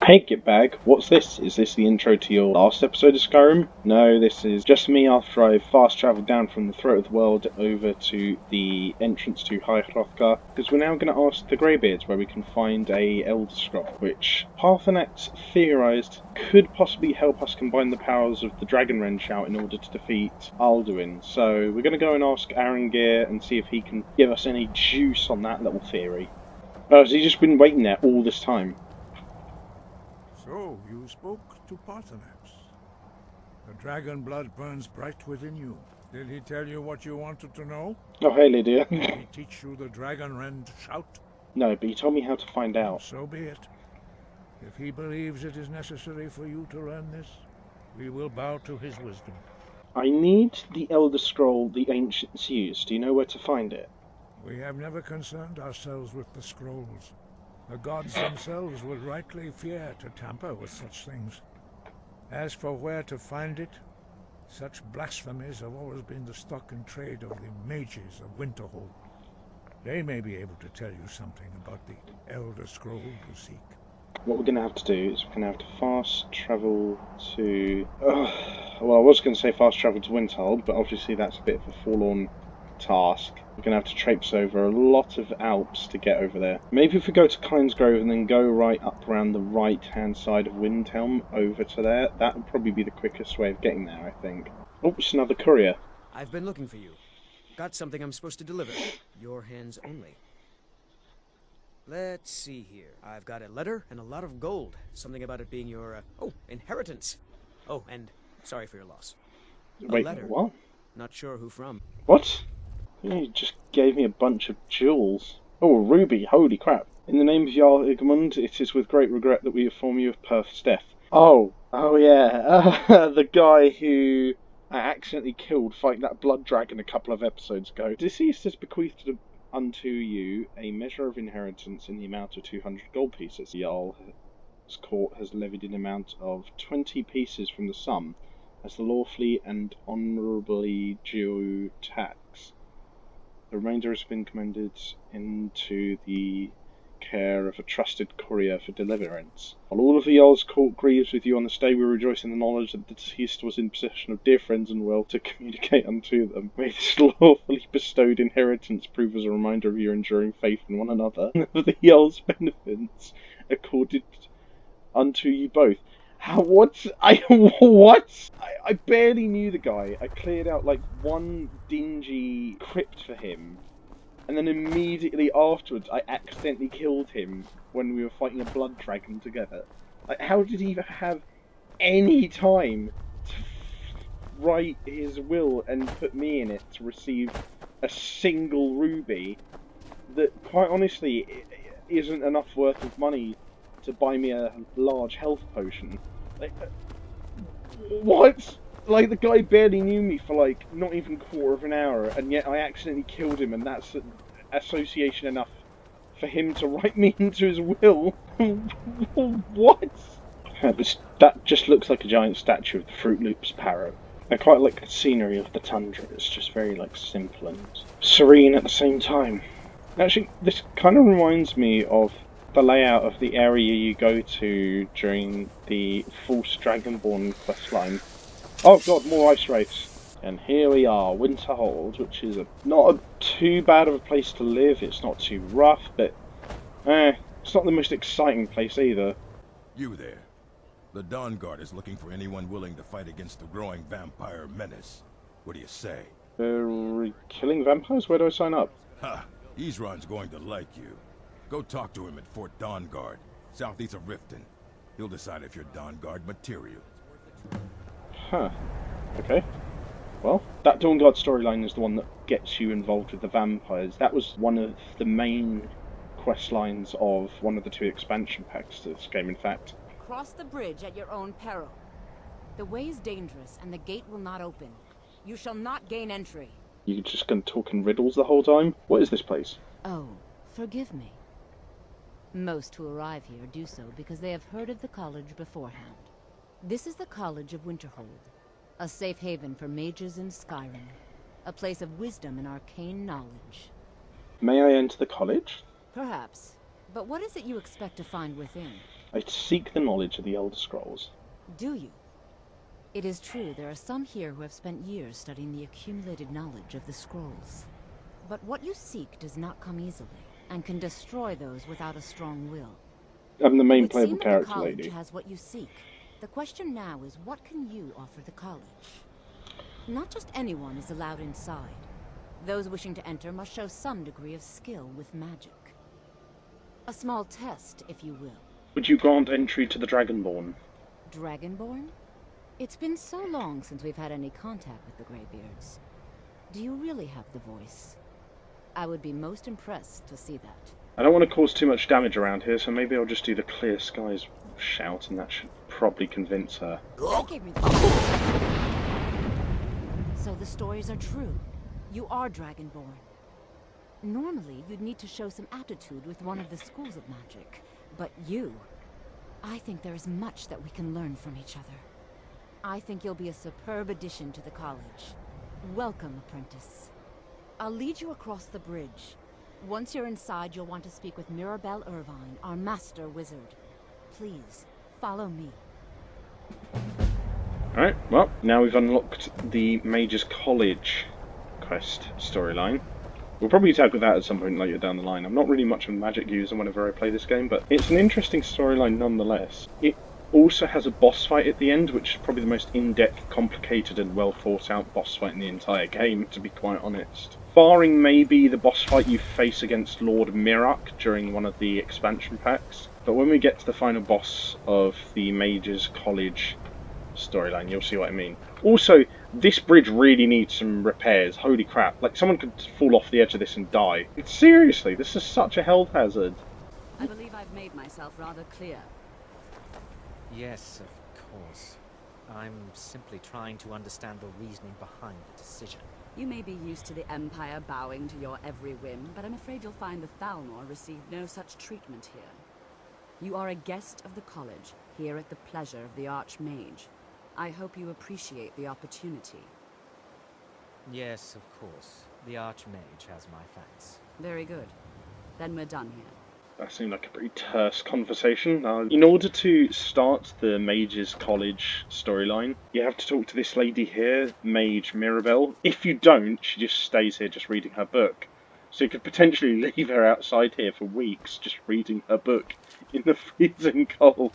Hey Gitbag, what's this? Is this the intro to your last episode of Skyrim? No, this is just me after I fast travelled down from the throat of the world over to the entrance to High Hrothgar, because we're now going to ask the Greybeards where we can find a Elder Scroll, which Parthenax theorised could possibly help us combine the powers of the Dragonrend Shout in order to defeat Alduin. So we're going to go and ask Arangir and see if he can give us any juice on that little theory. Oh, has he just been waiting there all this time? So, you spoke to Parthenax. The dragon blood burns bright within you. Did he tell you what you wanted to know? Oh, hey Lydia. Did he teach you the Dragonrend shout? No, but he told me how to find out. So be it. If he believes it is necessary for you to learn this, we will bow to his wisdom. I need the Elder Scroll the Ancients used. Do you know where to find it? We have never concerned ourselves with the scrolls. The gods themselves would rightly fear to tamper with such things. As for where to find it, such blasphemies have always been the stock and trade of the mages of Winterhold. They may be able to tell you something about the Elder Scroll you seek. What we're going to have to do is we're going to have to fast travel to... well, I was going to say fast travel to Winterhold, but obviously that's a bit of a forlorn task. We're going to have to traipse over a lot of Alps to get over there. Maybe if we go to Kynesgrove and then go right up around the right-hand side of Windhelm over to there, that would probably be the quickest way of getting there, I think. Oh, it's another courier. I've been looking for you. Got something I'm supposed to deliver. Your hands only. Let's see here. I've got a letter and a lot of gold. Something about it being your, inheritance. Oh, and sorry for your loss. Wait, a letter. what? Not sure who from. What? You just gave me a bunch of jewels. Oh, a ruby, holy crap. In the name of Jarl Igmund, it is with great regret that we inform you of Perth's death. Oh yeah, the guy who I accidentally killed fighting that blood dragon a couple of episodes ago. Deceased has bequeathed unto you a measure of inheritance in the amount of 200 gold pieces. The Jarl's court has levied an amount of 20 pieces from the sum as the lawfully and honourably due tax. The remainder has been commended into the care of a trusted courier for deliverance. While all of the Jarl's court grieves with you on this day, we rejoice in the knowledge that the deceased was in possession of dear friends and will to communicate unto them. May this lawfully bestowed inheritance prove as a reminder of your enduring faith in one another, and of the Jarl's benefits accorded unto you both. What? I barely knew the guy. I cleared out like one dingy crypt for him, and then immediately afterwards I accidentally killed him when we were fighting a blood dragon together. Like, how did he have any time to write his will and put me in it to receive a single ruby that, quite honestly, isn't enough worth of money to buy me a large health potion? Like, what? Like, the guy barely knew me for like not even a quarter of an hour, and yet I accidentally killed him, and that's association enough for him to write me into his will. What? That just looks like a giant statue of the Fruit Loops parrot. I quite like the scenery of the tundra. It's just very like simple and serene at the same time. Actually, this kind of reminds me of the layout of the area you go to during the False Dragonborn questline. Oh god, more ice wraiths. And here we are, Winterhold, which is not too bad of a place to live. It's not too rough, but it's not the most exciting place either. You there. The Dawnguard is looking for anyone willing to fight against the growing vampire menace. What do you say? Killing vampires? Where do I sign up? Ha! Isran's going to like you. Go talk to him at Fort Dawnguard, southeast of Riften. He'll decide if you're Dawnguard material. Huh. Okay. Well, that Dawnguard storyline is the one that gets you involved with the vampires. That was one of the main quest lines of one of the 2 expansion packs to this game, in fact. Cross the bridge at your own peril. The way is dangerous, and the gate will not open. You shall not gain entry. You're just going to talk in riddles the whole time? What is this place? Oh, forgive me. Most who arrive here do so because they have heard of the college beforehand. This is the College of Winterhold, a safe haven for mages in Skyrim, a place of wisdom and arcane knowledge. May I enter the college? Perhaps, but what is it you expect to find within? I seek the knowledge of the Elder Scrolls. Do you? It is true there are some here who have spent years studying the accumulated knowledge of the scrolls. But what you seek does not come easily, and can destroy those without a strong will. I'm the main It would playable seem that character, the college lady. has what you seek. The question now is, what can you offer the college? Not just anyone is allowed inside. Those wishing to enter must show some degree of skill with magic. A small test, if you will. Would you grant entry to the Dragonborn? Dragonborn? It's been so long since we've had any contact with the Greybeards. Do you really have the voice? I would be most impressed to see that. I don't want to cause too much damage around here, so maybe I'll just do the clear skies shout, and that should probably convince her. That gave me the So the stories are true. You are Dragonborn. Normally, you'd need to show some aptitude with one of the schools of magic. But you... I think there is much that we can learn from each other. I think you'll be a superb addition to the college. Welcome, apprentice. I'll lead you across the bridge. Once you're inside, you'll want to speak with Mirabelle Irvine, our master wizard. Please, follow me. Alright, well, now we've unlocked the Mage's College quest storyline. We'll probably tackle that at some point later down the line. I'm not really much of a magic user whenever I play this game, but it's an interesting storyline nonetheless. It also has a boss fight at the end, which is probably the most in-depth, complicated and well thought out boss fight in the entire game, to be quite honest. Barring maybe the boss fight you face against Lord Mirak during one of the expansion packs. But when we get to the final boss of the Mage's College storyline, you'll see what I mean. Also, this bridge really needs some repairs. Holy crap, like someone could fall off the edge of this and die. Seriously, this is such a health hazard. I believe I've made myself rather clear. Yes, of course. I'm simply trying to understand the reasoning behind the decision. You may be used to the Empire bowing to your every whim, but I'm afraid you'll find the Thalmor receive no such treatment here. You are a guest of the college, here at the pleasure of the Archmage. I hope you appreciate the opportunity. Yes, of course. The Archmage has my thanks. Very good. Then we're done here. That seemed like a pretty terse conversation. In order to start the Mage's College storyline, you have to talk to this lady here, Mage Mirabelle. If you don't, she just stays here just reading her book. So you could potentially leave her outside here for weeks just reading her book in the freezing cold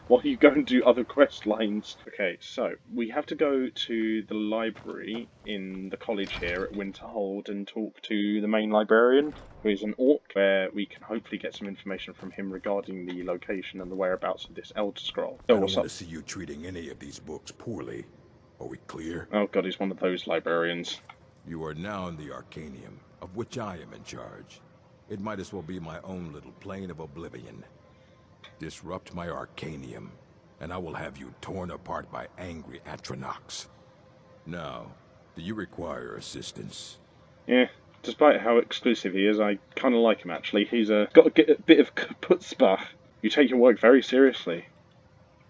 while you go and do other quest lines. Okay, so we have to go to the library in the college here at Winterhold and talk to the main librarian, who is an orc, where we can hopefully get some information from him regarding the location and the whereabouts of this Elder Scroll. I don't want to see you treating any of these books poorly. Are we clear? Oh god, he's one of those librarians. You are now in the Arcanium, of which I am in charge. It might as well be my own little plane of oblivion. Disrupt my Arcanium, and I will have you torn apart by angry Atronachs. Now, do you require assistance? Yeah, despite how exclusive he is, I kind of like him actually. He's got a bit of chutzpah. You take your work very seriously.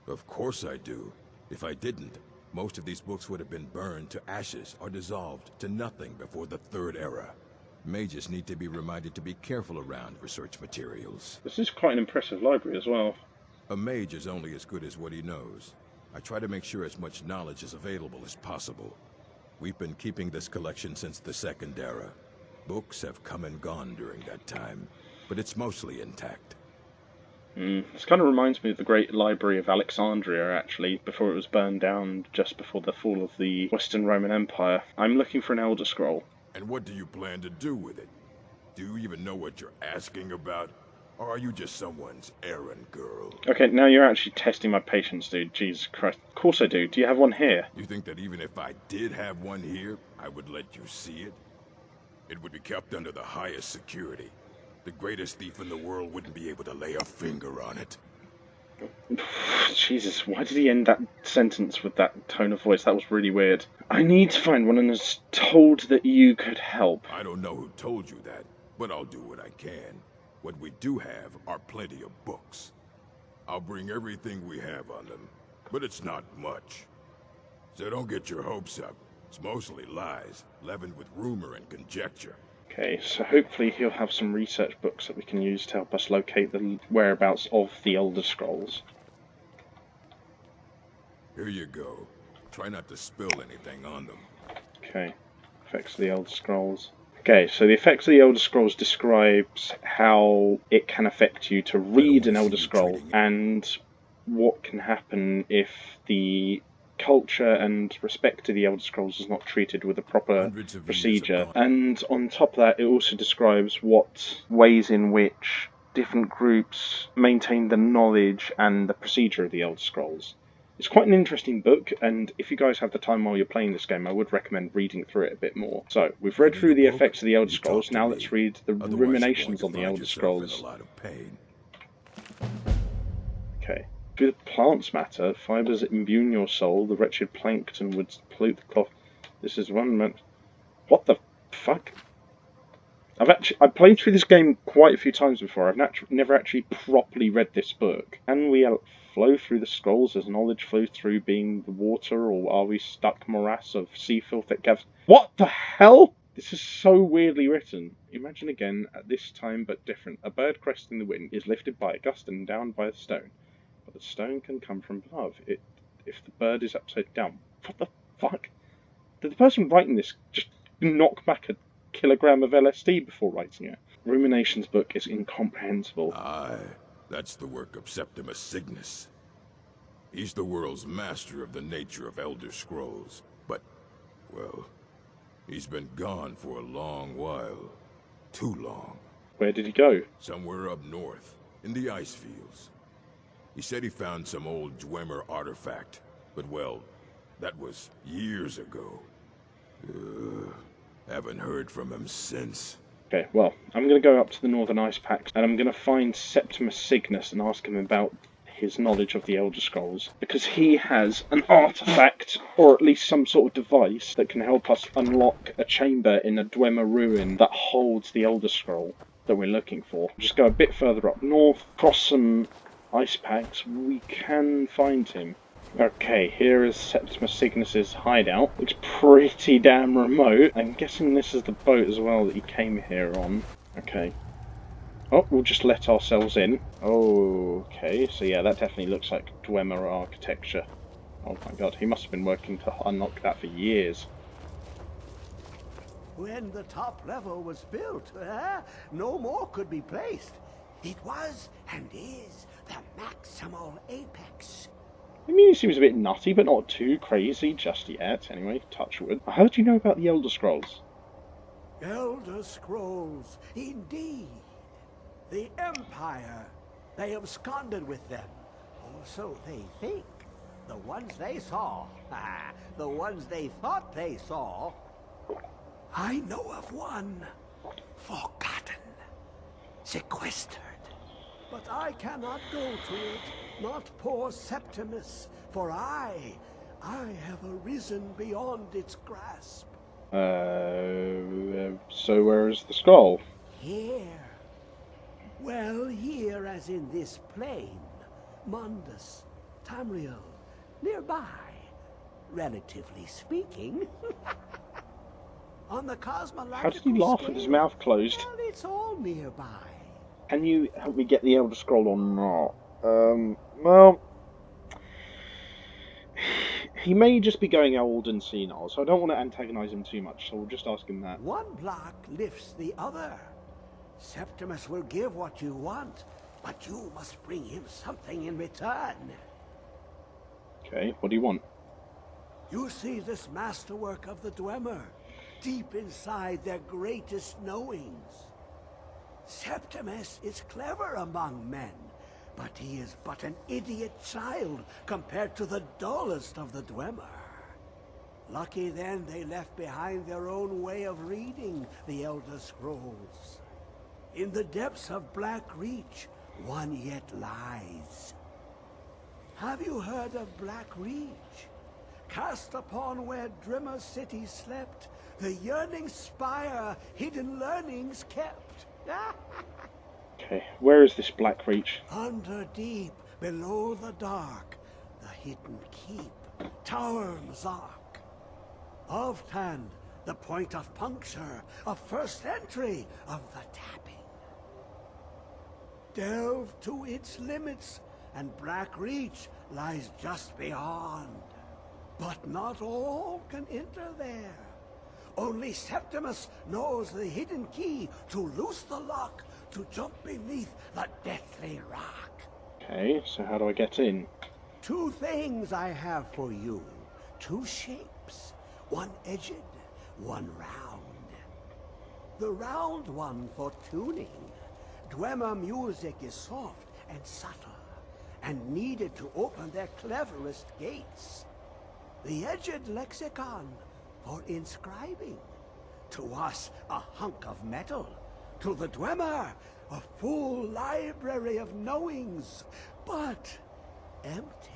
Of course I do. If I didn't, most of these books would have been burned to ashes or dissolved to nothing before the Third Era. Mages need to be reminded to be careful around research materials. This is quite an impressive library as well. A mage is only as good as what he knows. I try to make sure as much knowledge is available as possible. We've been keeping this collection since the Second Era. Books have come and gone during that time, but it's mostly intact. This kind of reminds me of the Great Library of Alexandria, actually, before it was burned down just before the fall of the Western Roman Empire. I'm looking for an Elder Scroll. And what do you plan to do with it? Do you even know what you're asking about? Or are you just someone's errand girl? Okay, now you're actually testing my patience, dude. Jesus Christ. Of course I do. Do you have one here? You think that even if I did have one here, I would let you see it? It would be kept under the highest security. The greatest thief in the world wouldn't be able to lay a finger on it. Jesus, why did he end that sentence with that tone of voice? That was really weird. I need to find one and was told that you could help. I don't know who told you that, but I'll do what I can. What we do have are plenty of books. I'll bring everything we have on them, but it's not much. So don't get your hopes up. It's mostly lies, leavened with rumor and conjecture. Okay, so hopefully he'll have some research books that we can use to help us locate the whereabouts of the Elder Scrolls. Here you go. Try not to spill anything on them. Okay, effects of the Elder Scrolls. Okay, so the effects of the Elder Scrolls describes how it can affect you to read an Elder Scroll and what can happen if the culture and respect to the Elder Scrolls is not treated with a proper procedure. And on top of that, it also describes what ways in which different groups maintain the knowledge and the procedure of the Elder Scrolls. It's quite an interesting book, and if you guys have the time while you're playing this game, I would recommend reading through it a bit more. So, we've read through the effects of the Elder Scrolls, now let's read the ruminations on the Elder Scrolls. Okay. Through the plant's matter, fibres that imbue your soul, the wretched plankton would pollute the cloth. This is one man. What the fuck? I've played through this game quite a few times before. I've never actually properly read this book. Can we flow through the scrolls as knowledge flows through being the water, or are we stuck morass of sea filth that gathers? What the hell? This is so weirdly written. Imagine again, at this time but different. A bird cresting the wind is lifted by a gust and down by a stone. But the stone can come from above if the bird is upside down. What the fuck? Did the person writing this just knock back a kilogram of LSD before writing it? Rumination's book is incomprehensible. Aye, that's the work of Septimus Signus. He's the world's master of the nature of Elder Scrolls. But, well, he's been gone for a long while. Too long. Where did he go? Somewhere up north, in the ice fields. He said he found some old Dwemer artifact, but well, that was years ago. Haven't heard from him since. Okay, well, I'm going to go up to the Northern Ice Pack, and I'm going to find Septimus Signus and ask him about his knowledge of the Elder Scrolls, because he has an artifact, or at least some sort of device, that can help us unlock a chamber in a Dwemer ruin that holds the Elder Scroll that we're looking for. Just go a bit further up north, cross some ice packs, we can find him. Okay, here is Septimus Signus's hideout. Looks pretty damn remote. I'm guessing this is the boat as well that he came here on. Okay. Oh, we'll just let ourselves in. Okay, so yeah, that definitely looks like Dwemer architecture. Oh my god, he must have been working to unlock that for years. When the top level was built, no more could be placed. It was, and is, the maximal apex. I mean, he seems a bit nutty, but not too crazy just yet. Anyway, touch wood. How do you know about the Elder Scrolls? Elder Scrolls, indeed. The Empire. They absconded with them. Or so they think. The ones they saw. The ones they thought they saw. I know of one. Forgotten. Sequestered. But I cannot go to it. Not poor Septimus, for I have arisen beyond its grasp. So where is the scroll? Here. Well, here as in this plain. Mundus, Tamriel, nearby, relatively speaking. On the cosmological How did he laugh with his mouth closed? Well, it's all nearby. Can you help me get the Elder Scroll or not? Well, he may just be going old and senile, so I don't want to antagonise him too much, so we'll just ask him that. One block lifts the other. Septimus will give what you want, but you must bring him something in return. Okay, what do you want? You see this masterwork of the Dwemer, deep inside their greatest knowings. Septimus is clever among men, but he is but an idiot child compared to the dullest of the Dwemer. Lucky then they left behind their own way of reading the Elder Scrolls. In the depths of Black Reach, one yet lies. Have you heard of Black Reach? Cast upon where Dwemer city slept, the yearning spire hidden learnings kept. Okay, where is this Black Reach? Under deep, below the dark, the hidden keep, Tower Mazark. Of Tand, the point of puncture, of first entry, of the tapping. Delve to its limits, and Black Reach lies just beyond. But not all can enter there. Only Septimus knows the hidden key to loose the lock, to jump beneath the deathly rock. Okay, so how do I get in? 2 things I have for you. 2 shapes. One edged, one round. The round one for tuning. Dwemer music is soft and subtle, and needed to open their cleverest gates. The edged lexicon for inscribing. To us, a hunk of metal. To the Dwemer, a full library of knowings, but empty.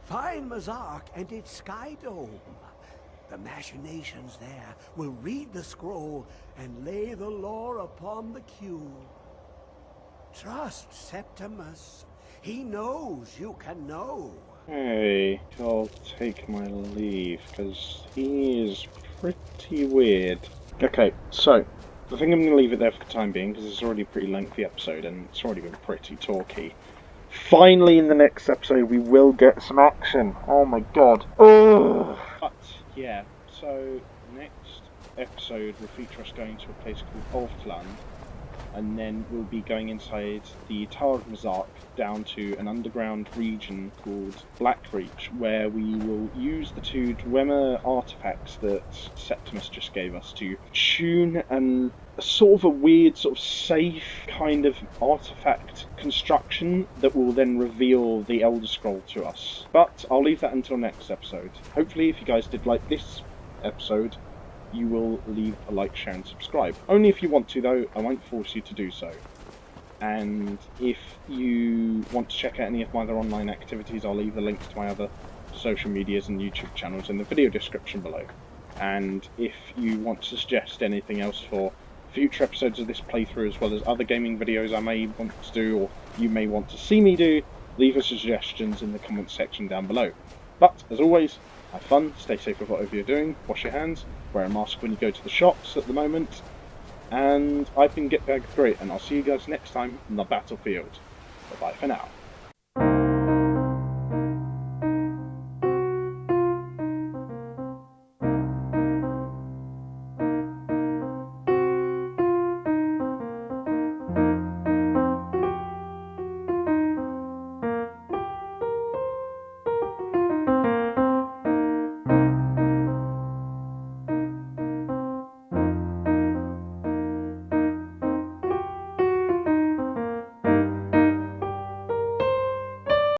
Find Mazark and its sky dome. The machinations there will read the scroll and lay the lore upon the cube. Trust Septimus. He knows you can know. Hey, I'll take my leave, because he is pretty weird. Okay, so, I think I'm going to leave it there for the time being, because it's already a pretty lengthy episode, and it's already been pretty talky. Finally, in the next episode, we will get some action. Oh my god. Ugh. But, yeah, so, next episode will feature us going to a place called Ulftland, and then we'll be going inside the Tower of Mazark down to an underground region called Blackreach, where we will use the 2 Dwemer artifacts that Septimus just gave us to tune a sort of a weird, sort of safe kind of artifact construction that will then reveal the Elder Scroll to us. But I'll leave that until next episode. Hopefully, if you guys did like this episode, you will leave a like, share and subscribe. Only if you want to though, I won't force you to do so. And if you want to check out any of my other online activities, I'll leave the links to my other social medias and YouTube channels in the video description below. And if you want to suggest anything else for future episodes of this playthrough, as well as other gaming videos I may want to do or you may want to see me do, leave us suggestions in the comments section down below. But as always, have fun, stay safe with whatever you're doing, wash your hands, wear a mask when you go to the shops at the moment, and I've been Gitbag, and I'll see you guys next time on the battlefield. Bye bye for now.